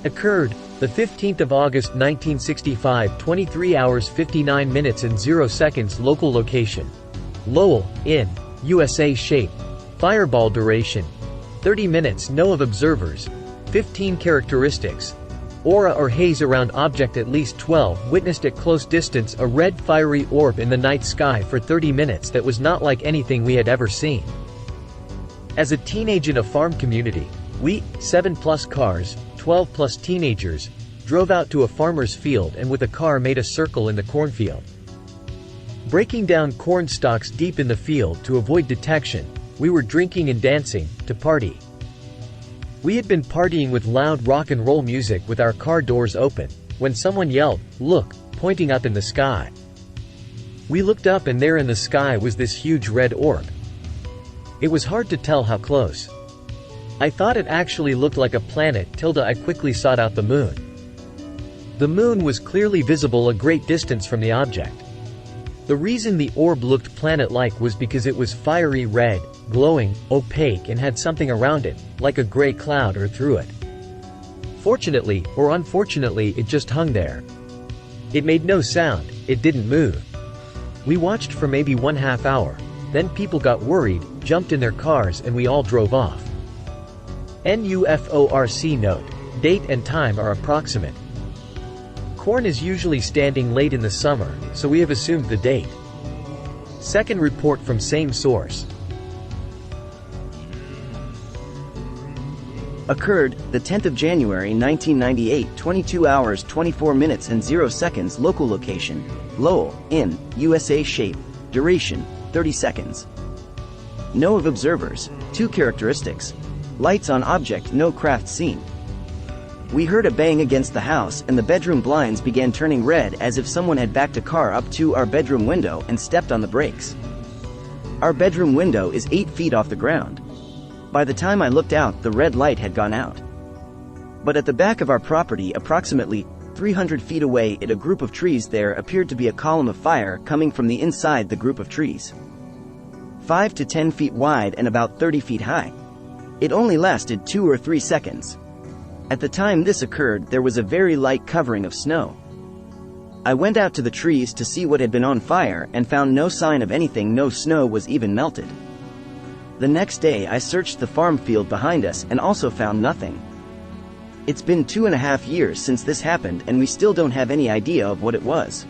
Occurred the 15th of August 1965, 23 hours 59 minutes and 0 seconds. Local location: Lowell, in USA. Shape: fireball. Duration: 30 minutes. No of observers. 15 characteristics: aura or haze around object at least 12. Witnessed at close distance a red fiery orb in the night sky for 30 minutes that was not like anything we had ever seen. As a teenage in a farm community, we, 7+ cars, 12+ teenagers, drove out to a farmer's field and with a car made a circle in the cornfield. Breaking down corn stalks deep in the field to avoid detection, we were drinking and dancing, to party. We had been partying with loud rock and roll music with our car doors open, when someone yelled, "Look," pointing up in the sky. We looked up and there in the sky was this huge red orb. It was hard to tell how close. I thought it actually looked like a planet till I quickly sought out the moon. The moon was clearly visible a great distance from the object. The reason the orb looked planet-like was because it was fiery red, glowing, opaque and had something around it, like a gray cloud or through it. Fortunately, or unfortunately, it just hung there. It made no sound, it didn't move. We watched for maybe 1/2 hour, then people got worried, jumped in their cars and we all drove off. NUFORC note: date and time are approximate. Corn is usually standing late in the summer, so we have assumed the date. Second report from same source. Occurred the 10th of January 1998, 22 hours 24 minutes and 0 seconds. Local location: Lowell, in USA. Shape: duration: 30 seconds. No of observers. 2 characteristics: lights on object, no craft seen. We heard a bang against the house and the bedroom blinds began turning red as if someone had backed a car up to our bedroom window and stepped on the brakes. Our bedroom window is 8 feet off the ground. By the time I looked out, the red light had gone out. But at the back of our property, approximately 300 feet away, a group of trees there appeared to be a column of fire coming from the inside the group of trees. 5 to 10 feet wide and about 30 feet high. It only lasted 2 or 3 seconds. At the time this occurred, there was a very light covering of snow. I went out to the trees to see what had been on fire and found no sign of anything. No snow was even melted. The next day I searched the farm field behind us and also found nothing. It's been 2.5 years since this happened and we still don't have any idea of what it was.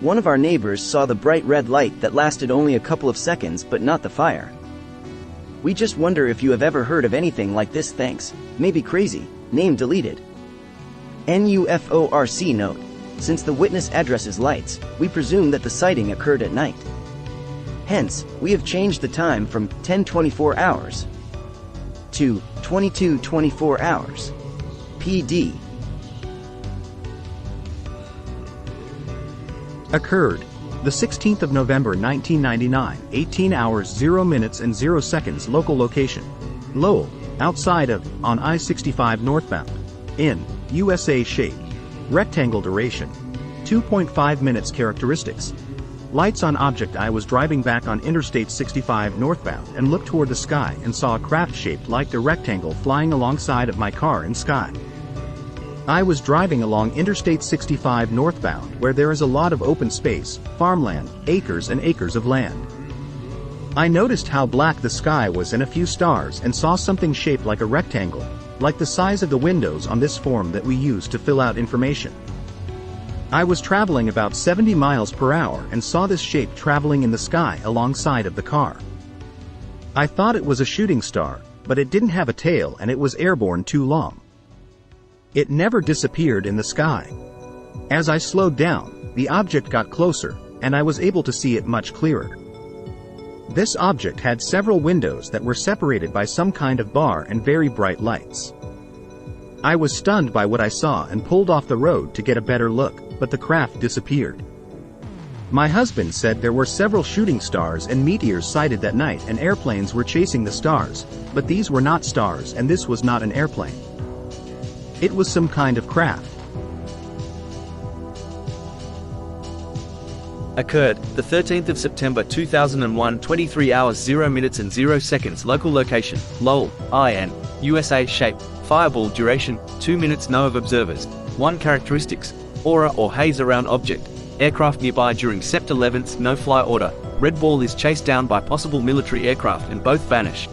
One of our neighbors saw the bright red light that lasted only a couple of seconds but not the fire. We just wonder if you have ever heard of anything like this. Thanks. Maybe crazy. Name deleted. NUFORC note: since the witness addresses lights, we presume that the sighting occurred at night. Hence, we have changed the time from 10:24 hours to 22:24 hours. PD. Occurred the 16th of November 1999, 18 hours 0 minutes and 0 seconds. Local location: Lowell, outside of, on I-65 northbound, in USA. Shape: rectangle. Duration: 2.5 minutes. Characteristics: lights on object. I was driving back on Interstate 65 northbound and looked toward the sky and saw a craft shaped like a rectangle flying alongside of my car in sky. I was driving along Interstate 65 northbound where there is a lot of open space, farmland, acres and acres of land. I noticed how black the sky was and a few stars and saw something shaped like a rectangle, like the size of the windows on this form that we use to fill out information. I was traveling about 70 miles per hour and saw this shape traveling in the sky alongside of the car. I thought it was a shooting star, but it didn't have a tail and it was airborne too long. It never disappeared in the sky. As I slowed down, the object got closer, and I was able to see it much clearer. This object had several windows that were separated by some kind of bar and very bright lights. I was stunned by what I saw and pulled off the road to get a better look, but the craft disappeared. My husband said there were several shooting stars and meteors sighted that night and airplanes were chasing the stars, but these were not stars and this was not an airplane. It was some kind of craft. Occurred, the 13th of September 2001, 23 hours 0 minutes and 0 seconds. Local location, Lowell, IN, USA. Shape, fireball. Duration, 2 minutes. No of observers. 1 characteristics, aura or haze around object. Aircraft nearby during Sept 11th. No fly order. Red ball is chased down by possible military aircraft and both vanish.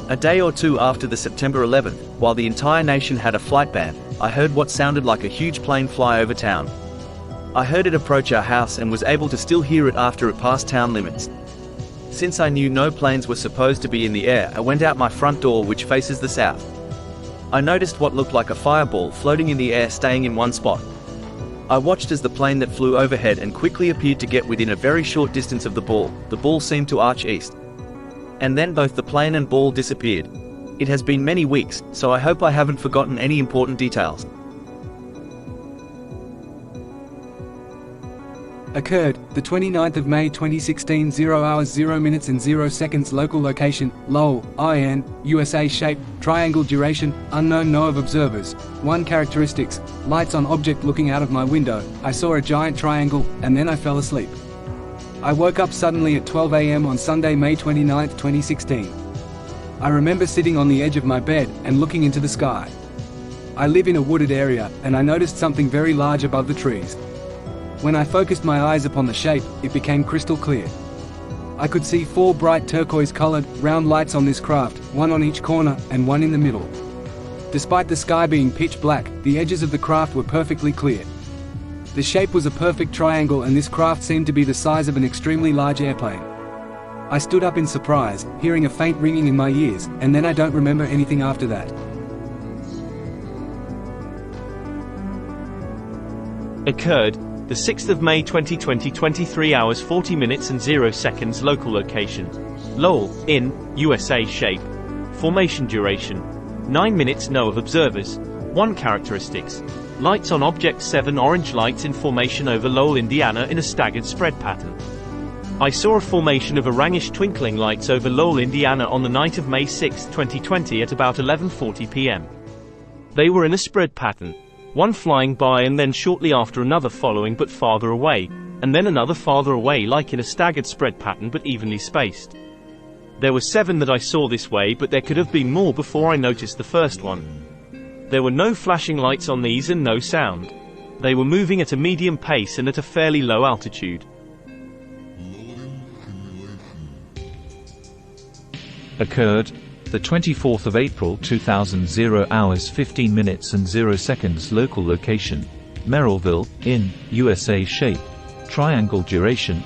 A day or two after the September 11th, while the entire nation had a flight ban, I heard what sounded like a huge plane fly over town. I heard it approach our house and was able to still hear it after it passed town limits. Since I knew no planes were supposed to be in the air, I went out my front door, which faces the south. I noticed what looked like a fireball floating in the air, staying in one spot. I watched as the plane that flew overhead and quickly appeared to get within a very short distance of the ball. The ball seemed to arch east. And then both the plane and ball disappeared. It has been many weeks, so I hope I haven't forgotten any important details. Occurred, the 29th of May 2016, 0 hours 0 minutes and 0 seconds. Local location, Lowell, IN, USA. Shape, triangle. Duration, unknown. No of observers. 1 characteristics, lights on object. Looking out of my window, I saw a giant triangle, and then I fell asleep. I woke up suddenly at 12 a.m. on Sunday, May 29, 2016. I remember sitting on the edge of my bed and looking into the sky. I live in a wooded area, and I noticed something very large above the trees. When I focused my eyes upon the shape, it became crystal clear. I could see 4 bright turquoise-colored, round lights on this craft, 1 on each corner, and 1 in the middle. Despite the sky being pitch black, the edges of the craft were perfectly clear. The shape was a perfect triangle, and this craft seemed to be the size of an extremely large airplane. I stood up in surprise, hearing a faint ringing in my ears, and then I don't remember anything after that. Occurred, the 6th of May 2020, 23 hours 40 minutes and 0 seconds. Local location, Lowell, IN, USA. Shape, formation. Duration, 9 minutes. No of observers. 1 characteristics, lights on object. 7 orange lights in formation over Lowell, Indiana in a staggered spread pattern. I saw a formation of orangish twinkling lights over Lowell, Indiana on the night of May 6, 2020 at about 11:40 p.m. They were in a spread pattern. 1 flying by and then shortly after another following but farther away, and then another farther away, like in a staggered spread pattern but evenly spaced. There were 7 that I saw this way, but there could have been more before I noticed the first one. There were no flashing lights on these and no sound. They were moving at a medium pace and at a fairly low altitude. Occurred, the 24th of April 2000, 0 hours 15 minutes and 0 seconds. Local location, Merrillville, IN, USA. Shape, triangle. Duration,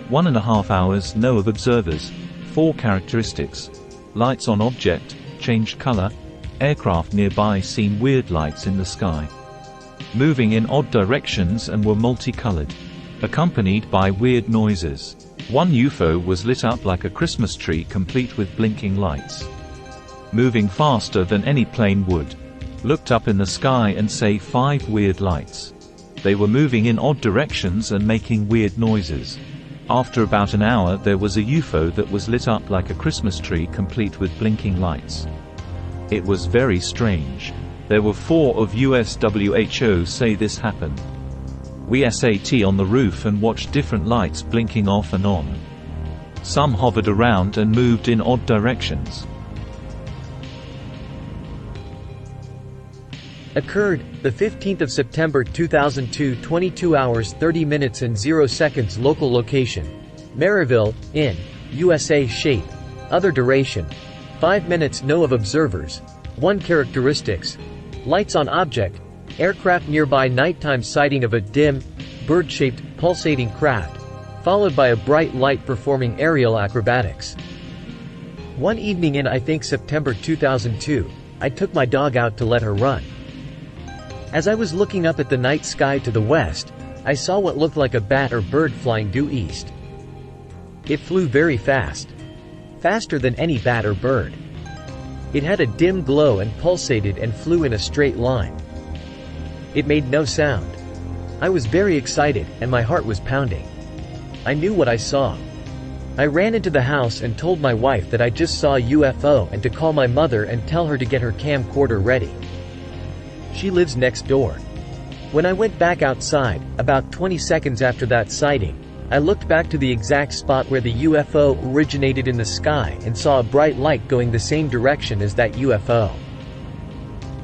1.5 hours. No of observers. 4 characteristics, lights on object, changed color. Aircraft nearby seen weird lights in the sky, moving in odd directions and were multicolored, accompanied by weird noises. 1 UFO was lit up like a Christmas tree, complete with blinking lights, moving faster than any plane would. Looked up in the sky and say 5 weird lights. They were moving in odd directions and making weird noises. After about an hour there was a UFO that was lit up like a Christmas tree, complete with blinking lights. It was very strange. There were 4 of US WHO say this happened. We sat on the roof and watched different lights blinking off and on. Some hovered around and moved in odd directions. Occurred, the 15th of September 2002, 22 hours 30 minutes and 0 seconds. Local location, Maryville, IN, USA. Shape, other. Duration, 5 minutes. No of observers. 1 characteristics, lights on object. Aircraft nearby. Nighttime sighting of a dim, bird-shaped, pulsating craft, followed by a bright light performing aerial acrobatics. One evening in, I think, September 2002, I took my dog out to let her run. As I was looking up at the night sky to the west, I saw what looked like a bat or bird flying due east. It flew very fast. Faster than any bat or bird. It had a dim glow and pulsated and flew in a straight line. It made no sound. I was very excited, and my heart was pounding. I knew what I saw. I ran into the house and told my wife that I just saw a UFO and to call my mother and tell her to get her camcorder ready. She lives next door. When I went back outside, about 20 seconds after that sighting, I looked back to the exact spot where the UFO originated in the sky and saw a bright light going the same direction as that UFO.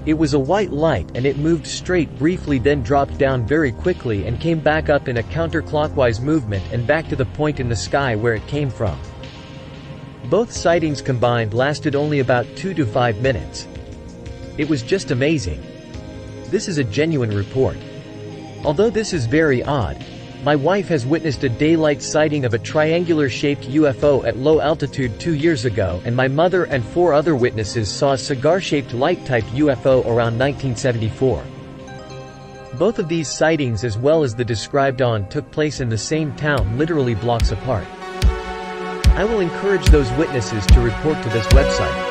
It was a white light and it moved straight briefly, then dropped down very quickly and came back up in a counterclockwise movement and back to the point in the sky where it came from. Both sightings combined lasted only about 2 to 5 minutes. It was just amazing. This is a genuine report. Although this is very odd, my wife has witnessed a daylight sighting of a triangular-shaped UFO at low altitude 2 years ago, and my mother and 4 other witnesses saw a cigar-shaped light-type UFO around 1974. Both of these sightings, as well as the described one, took place in the same town, literally blocks apart. I will encourage those witnesses to report to this website.